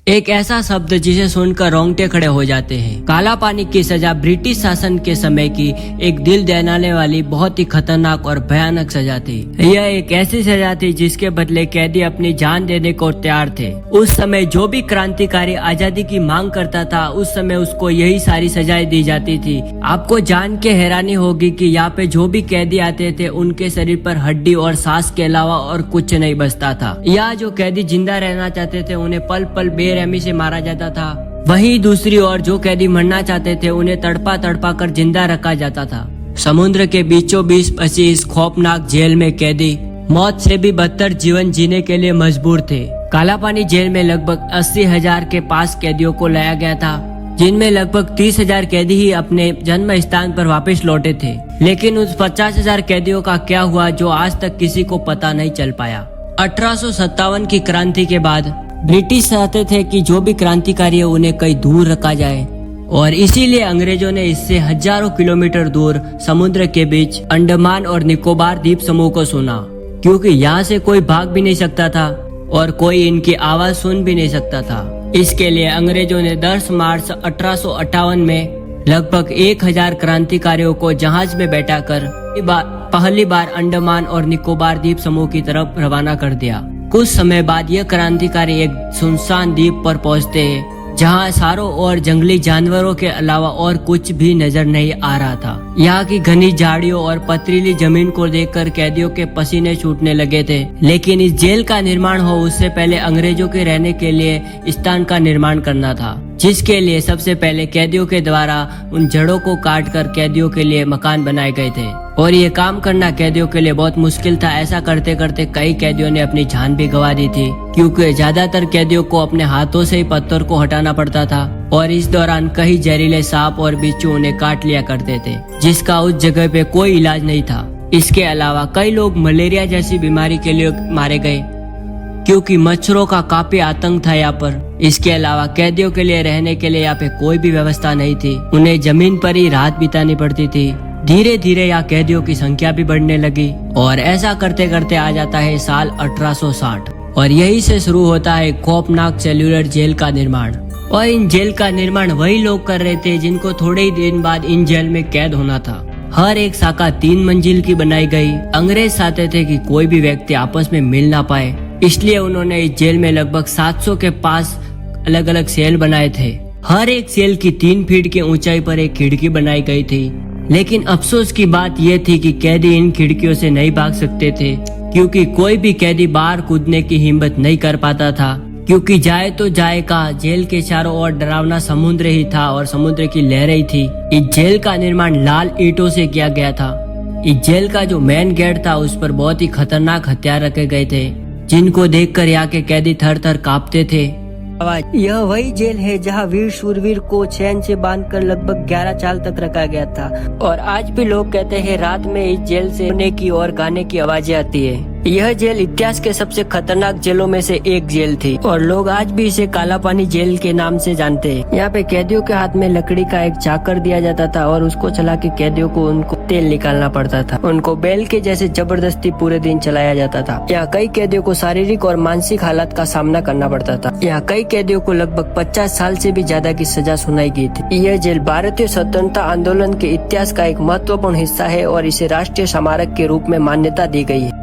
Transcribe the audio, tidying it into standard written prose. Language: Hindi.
एक ऐसा शब्द जिसे सुनकर रोंगटे खड़े हो जाते हैं। काला पानी की सजा ब्रिटिश शासन के समय की एक दिल दहलाने वाली बहुत ही खतरनाक और भयानक सजा थी। यह एक ऐसी सजा थी जिसके बदले कैदी अपनी जान देने को तैयार थे। उस समय जो भी क्रांतिकारी आजादी की मांग करता था, उस समय उसको यही सारी सजाएं दी जाती थी। आपको जान के हैरानी होगी कि यहाँ पे जो भी कैदी आते थे, उनके शरीर पर हड्डी और सांस के अलावा और कुछ नहीं बचता था। यहाँ जो कैदी जिंदा रहना चाहते थे, उन्हें पल पल बेरहमी से मारा जाता था। वहीं दूसरी ओर जो कैदी मरना चाहते थे, उन्हें तड़पा तड़पा कर जिंदा रखा जाता था। समुद्र के बीचों बीच फंसी इस खौफनाक जेल में कैदी मौत से भी बदतर जीवन जीने के लिए मजबूर थे। काला पानी जेल में लगभग 80,000 के पास कैदियों को लाया गया था, जिनमें लगभग 30,000 कैदी ही अपने जन्म स्थान पर वापस लौटे थे। लेकिन उस 50,000 कैदियों का क्या हुआ, जो आज तक किसी को पता नहीं चल पाया। 1857 की क्रांति के बाद ब्रिटिश चाहते थे कि जो भी क्रांतिकारी है उन्हें कहीं दूर रखा जाए, और इसीलिए अंग्रेजों ने इससे हजारों किलोमीटर दूर समुद्र के बीच अंडमान और निकोबार द्वीप समूह को चुना, क्योंकि यहाँ से कोई भाग भी नहीं सकता था और कोई इनकी आवाज सुन भी नहीं सकता था। इसके लिए अंग्रेजों ने 10 मार्च 1858 में लगभग 1000 क्रांतिकारियों को जहाज में बैठाकर पहली बार अंडमान और निकोबार द्वीप समूह की तरफ रवाना कर दिया। कुछ समय बाद यह क्रांतिकारी एक सुनसान द्वीप पर पहुंचते हैं, जहां चारों ओर जंगली जानवरों के अलावा और कुछ भी नजर नहीं आ रहा था। यहाँ की घनी झाड़ियों और पथरीली जमीन को देखकर कैदियों के पसीने छूटने लगे थे। लेकिन इस जेल का निर्माण हो उससे पहले अंग्रेजों के रहने के लिए स्थान का निर्माण करना था, जिसके लिए सबसे पहले कैदियों के द्वारा उन जड़ों को काट कर कैदियों के लिए मकान बनाए गए थे। और ये काम करना कैदियों के लिए बहुत मुश्किल था। ऐसा करते करते कई कैदियों ने अपनी जान भी गंवा दी थी, क्योंकि ज्यादातर कैदियों को अपने हाथों से ही पत्थर को हटाना पड़ता था, और इस दौरान कई जहरीले सांप और बिच्छू उन्हें काट लिया करते थे, जिसका उस जगह पे कोई इलाज नहीं था। इसके अलावा कई लोग मलेरिया जैसी बीमारी के लिए मारे गए, क्योंकि मच्छरों का काफी आतंक था यहाँ पर। इसके अलावा कैदियों के लिए रहने के लिए यहाँ पे कोई भी व्यवस्था नहीं थी, उन्हें जमीन पर ही रात बितानी पड़ती थी। धीरे धीरे यहाँ कैदियों की संख्या भी बढ़ने लगी, और ऐसा करते करते आ जाता है साल 1860, और यही से शुरू होता है खौफनाक सेल्यूलर जेल का निर्माण। और इन जेल का निर्माण वही लोग कर रहे थे जिनको थोड़े ही दिन बाद इन जेल में कैद होना था। हर एक शाखा 3 मंजिल की बनाई गई। अंग्रेज चाहते थे कि कोई भी व्यक्ति आपस में मिल ना पाए, इसलिए उन्होंने इस जेल में लगभग 700 के पास अलग अलग सेल बनाए थे। हर एक सेल की 3 फीट की ऊंचाई पर एक खिड़की बनाई गई थी। लेकिन अफसोस की बात यह थी कि कैदी इन खिड़कियों से नहीं भाग सकते थे, क्योंकि कोई भी कैदी बाहर कूदने की हिम्मत नहीं कर पाता था, क्योंकि जाए तो जाए का जेल के चारों ओर डरावना समुद्र ही था और समुद्र की लहरें थी। इस जेल का निर्माण लाल ईंटों से किया गया था। इस जेल का जो मेन गेट था, उस पर बहुत ही खतरनाक हथियार रखे गए थे, जिनको देखकर यहाँ के कैदी थर थर कांपते थे। यह वही जेल है जहां वीर शूरवीर को चैन से बांधकर लगभग 11 साल तक रखा गया था, और आज भी लोग कहते हैं रात में इस जेल से रोने की और गाने की आवाजें आती है। यह जेल इतिहास के सबसे खतरनाक जेलों में से एक जेल थी, और लोग आज भी इसे काला पानी जेल के नाम से जानते हैं। यहाँ पे कैदियों के हाथ में लकड़ी का एक चाकर दिया जाता था, और उसको चला के कैदियों को उनको तेल निकालना पड़ता था। उनको बैल के जैसे जबरदस्ती पूरे दिन चलाया जाता था। यहाँ कई कैदियों को शारीरिक और मानसिक हालात का सामना करना पड़ता था। यहाँ कई कैदियों को लगभग 50 साल से भी ज्यादा की सजा सुनाई गई थी। यह जेल भारतीय स्वतंत्रता आंदोलन के इतिहास का एक महत्वपूर्ण हिस्सा है, और इसे राष्ट्रीय स्मारक के रूप में मान्यता दी गई है।